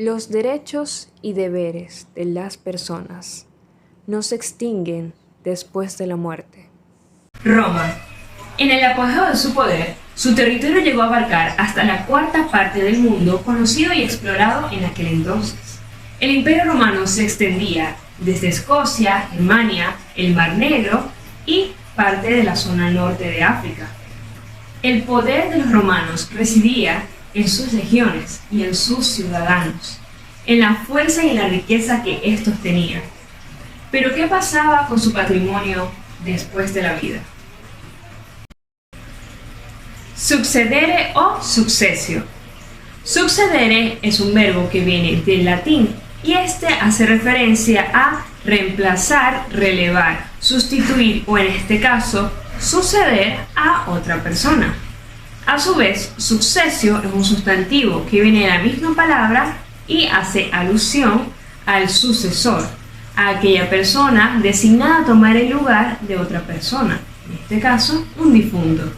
Los derechos y deberes de las personas no se extinguen después de la muerte. Roma. En el apogeo de su poder, su territorio llegó a abarcar hasta la cuarta parte del mundo conocido y explorado en aquel entonces. El Imperio Romano se extendía desde Escocia, Germania, el Mar Negro y parte de la zona norte de África. El poder de los romanos residía en sus legiones y en sus ciudadanos, en la fuerza y en la riqueza que estos tenían. Pero ¿qué pasaba con su patrimonio después de la vida? Succedere o successio. Succedere es un verbo que viene del latín y este hace referencia a reemplazar, relevar, sustituir o en este caso suceder a otra persona. A su vez, successio es un sustantivo que viene de la misma palabra y hace alusión al sucesor, a aquella persona designada a tomar el lugar de otra persona, en este caso, un difunto.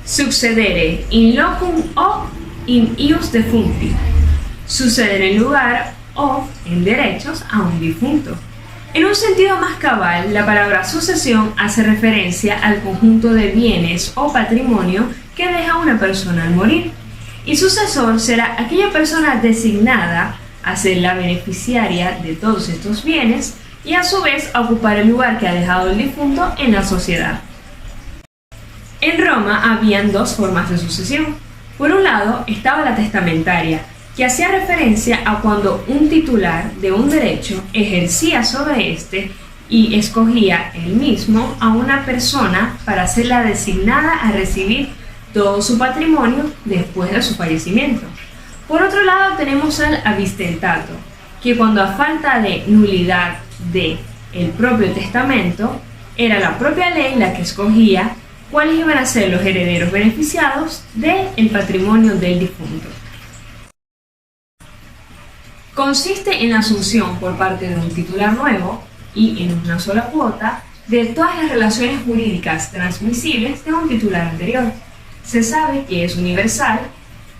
Succedere in locum o in ius defuncti. Suceder en lugar o en derechos a un difunto. En un sentido más cabal, la palabra sucesión hace referencia al conjunto de bienes o patrimonio que deja una persona al morir. Y sucesor será aquella persona designada a ser la beneficiaria de todos estos bienes y a su vez a ocupar el lugar que ha dejado el difunto en la sociedad. En Roma habían dos formas de sucesión. Por un lado estaba la testamentaria, que hacía referencia a cuando un titular de un derecho ejercía sobre este y escogía él mismo a una persona para ser la designada a recibir todo su patrimonio después de su fallecimiento. Por otro lado tenemos al avistentato, que cuando a falta de nulidad de el propio testamento, era la propia ley la que escogía cuáles iban a ser los herederos beneficiados del patrimonio del difunto. Consiste en la asunción por parte de un titular nuevo y en una sola cuota de todas las relaciones jurídicas transmisibles de un titular anterior. Se sabe que es universal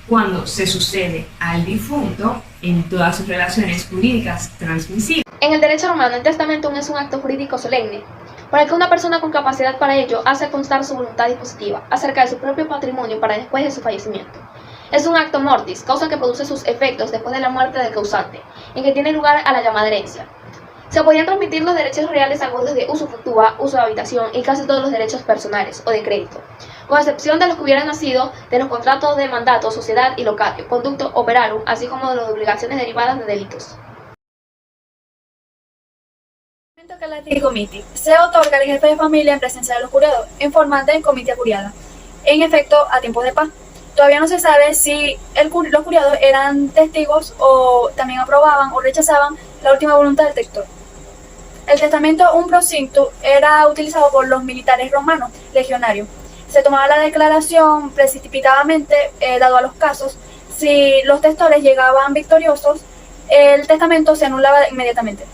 cuando se sucede al difunto en todas sus relaciones jurídicas transmisibles. En el derecho romano, el testamento es un acto jurídico solemne, por el que una persona con capacidad para ello hace constar su voluntad dispositiva acerca de su propio patrimonio para después de su fallecimiento. Es un acto mortis, causa que produce sus efectos después de la muerte del causante, en que tiene lugar a la llamada herencia. Se podían transmitir los derechos reales acordes de usufructúa, uso de habitación y casi todos los derechos personales o de crédito, con excepción de los que hubieran nacido de los contratos de mandato, sociedad y locatio, conducto operarum, así como de las obligaciones derivadas de delitos. Se otorga al jefe de familia en presencia de los curiados, en forma de comitia curiada. En efecto, a tiempos de paz. Todavía no se sabe si los curiados eran testigos o también aprobaban o rechazaban la última voluntad del tector. El testamento un prosinto era utilizado por los militares romanos legionarios. Se tomaba la declaración precipitadamente, dado a los casos. Si los testores llegaban victoriosos, el testamento se anulaba inmediatamente.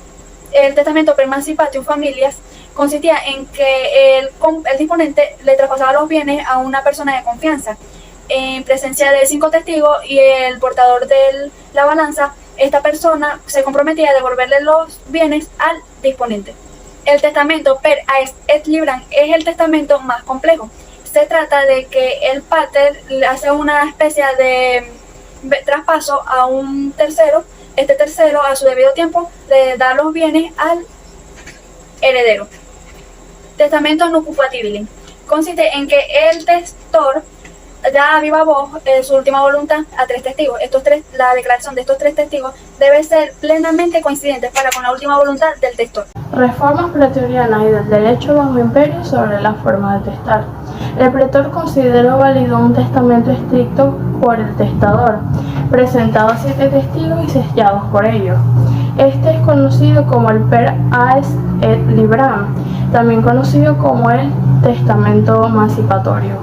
El testamento per emancipatio familias consistía en que el disponente le traspasaba los bienes a una persona de confianza. En presencia de 5 testigos y el portador de la balanza, esta persona se comprometía a devolverle los bienes al disponente. El testamento per aes et libram es el testamento más complejo. Se trata de que el pater hace una especie de traspaso a un tercero. Este tercero, a su debido tiempo, le da los bienes al heredero. Testamento nucupatibile consiste en que el testor da a viva voz su última voluntad a 3 testigos. La declaración de estos 3 testigos debe ser plenamente coincidente para con la última voluntad del testor. Reformas pretorianas y del derecho bajo imperio sobre la forma de testar. El pretor consideró válido un testamento estricto por el testador, presentado a 7 testigos y sellados por ellos. Este es conocido como el per aes et libram, también conocido como el testamento emancipatorio.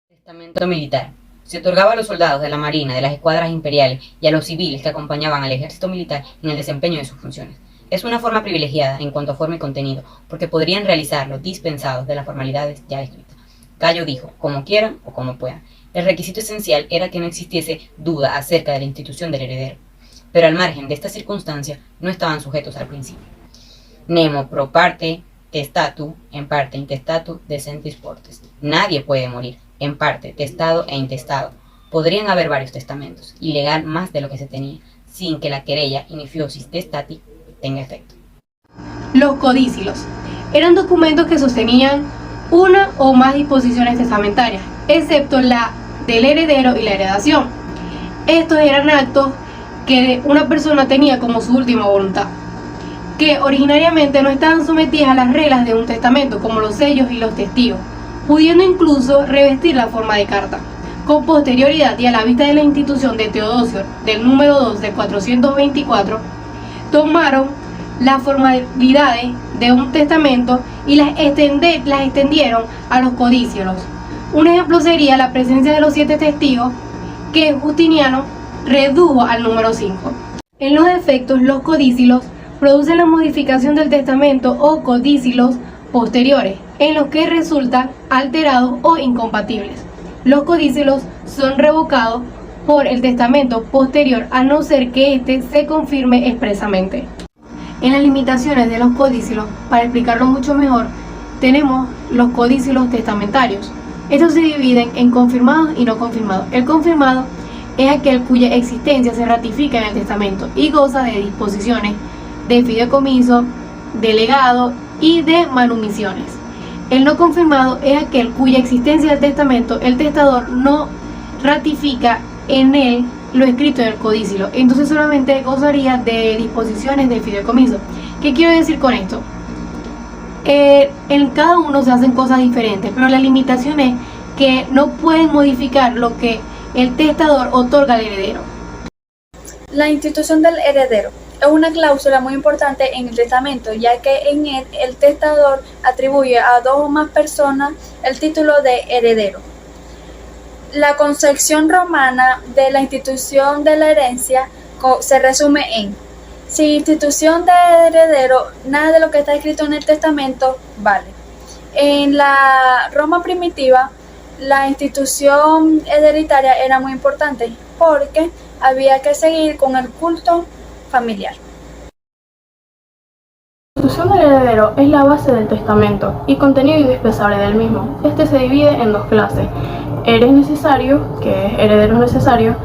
Testamento militar. Se otorgaba a los soldados de la marina, de las escuadras imperiales y a los civiles que acompañaban al ejército militar en el desempeño de sus funciones. Es una forma privilegiada en cuanto a forma y contenido, porque podrían realizarlo dispensados de las formalidades ya escritas. Cayo dijo, como quieran o como puedan. El requisito esencial era que no existiese duda acerca de la institución del heredero, pero al margen de esta circunstancia no estaban sujetos al principio. Nemo pro parte testatu, en parte intestatu decentis portes. Nadie puede morir, en parte testado e intestado. Podrían haber varios testamentos, y legar más de lo que se tenía, sin que la querella inifiosis testati tenga efecto. Los codicílos eran documentos que sostenían una o más disposiciones testamentarias, excepto la del heredero y la heredación. Estos eran actos que una persona tenía como su última voluntad, que originariamente no estaban sometidas a las reglas de un testamento, como los sellos y los testigos, pudiendo incluso revestir la forma de carta. Con posterioridad y a la vista de la institución de Teodosio del número 2 de 424, tomaron las formalidades de un testamento y las extendieron a los codicílos. Un ejemplo sería la presencia de los 7 testigos que Justiniano redujo al número 5. En los efectos, los codicílos producen la modificación del testamento o codicílos posteriores, en los que resultan alterados o incompatibles. Los codicílos son revocados por el testamento posterior a no ser que éste se confirme expresamente. En las limitaciones de los codicílos, para explicarlo mucho mejor, tenemos los codicílos testamentarios. Estos se dividen en confirmados y no confirmados. El confirmado es aquel cuya existencia se ratifica en el testamento y goza de disposiciones de fideicomiso, de legado y de manumisiones. El no confirmado es aquel cuya existencia del testamento el testador no ratifica en él lo escrito en el codicilo, entonces solamente gozaría de disposiciones de fideicomiso. ¿Qué quiero decir con esto? En cada uno se hacen cosas diferentes, pero la limitación es que no pueden modificar lo que el testador otorga al heredero. La institución del heredero es una cláusula muy importante en el testamento, ya que en él el testador atribuye a 2 o más personas el título de heredero. La concepción romana de la institución de la herencia se resume en: sin institución de heredero, nada de lo que está escrito en el testamento vale. En la Roma primitiva, la institución hereditaria era muy importante porque había que seguir con el culto familiar. La institución del heredero es la base del testamento y contenido indispensable del mismo. Este se divide en 2 clases: eres necesario, que es herederos necesarios,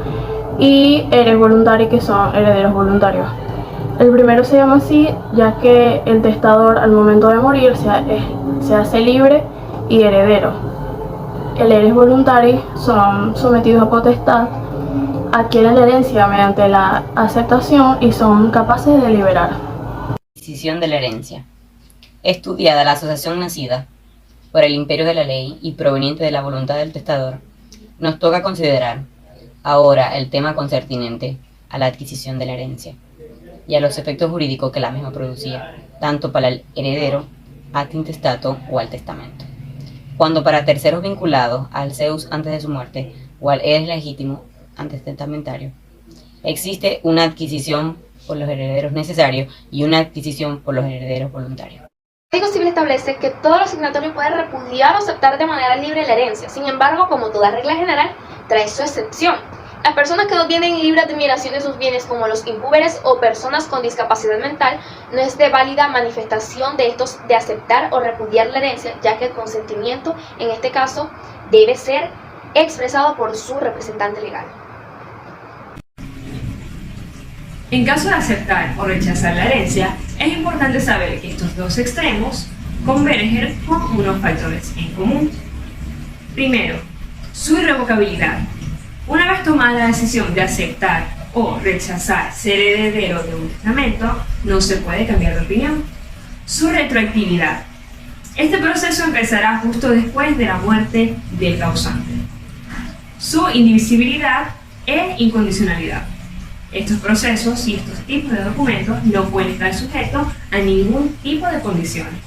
y eres voluntario, que son herederos voluntarios. El primero se llama así ya que el testador al momento de morir se hace libre y heredero. El eres voluntario son sometidos a potestad, adquieren la herencia mediante la aceptación y son capaces de liberar. Adquisición de la herencia. Estudiada la asociación nacida por el imperio de la ley y proveniente de la voluntad del testador, nos toca considerar ahora el tema concerninente a la adquisición de la herencia y a los efectos jurídicos que la misma producía, tanto para el heredero, ad intestato o al testamento, cuando para terceros vinculados al Zeus antes de su muerte o al eres legítimo antes testamentario, existe una adquisición por los herederos necesarios y una adquisición por los herederos voluntarios. El Código Civil establece que todo lo signatorio puede repudiar o aceptar de manera libre la herencia. Sin embargo, como toda regla general, trae su excepción. Las personas que no tienen libre admiración de sus bienes, como los impúberes o personas con discapacidad mental, no es de válida manifestación de estos de aceptar o repudiar la herencia, ya que el consentimiento, en este caso, debe ser expresado por su representante legal. En caso de aceptar o rechazar la herencia, es importante saber que estos 2 extremos convergen con unos factores en común. Primero, su irrevocabilidad. Una vez tomada la decisión de aceptar o rechazar ser heredero de un testamento, no se puede cambiar de opinión. Su retroactividad. Este proceso empezará justo después de la muerte del causante. Su indivisibilidad e incondicionalidad. Estos procesos y estos tipos de documentos no pueden estar sujetos a ningún tipo de condiciones.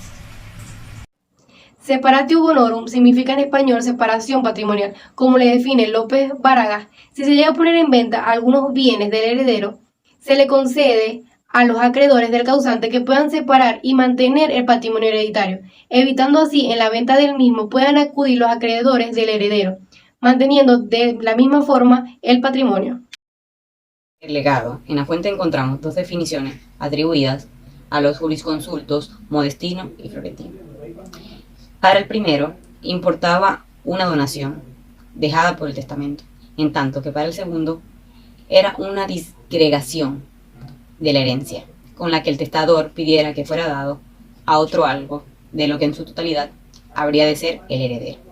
Separatio bonorum significa en español separación patrimonial, como le define López Baragas. Si se llega a poner en venta algunos bienes del heredero, se le concede a los acreedores del causante que puedan separar y mantener el patrimonio hereditario, evitando así en la venta del mismo puedan acudir los acreedores del heredero manteniendo de la misma forma el patrimonio. El legado. En la fuente encontramos dos definiciones atribuidas a los jurisconsultos Modestino y Florentino. Para el primero, importaba una donación dejada por el testamento, en tanto que para el segundo era una disgregación de la herencia, con la que el testador pidiera que fuera dado a otro algo de lo que en su totalidad habría de ser el heredero.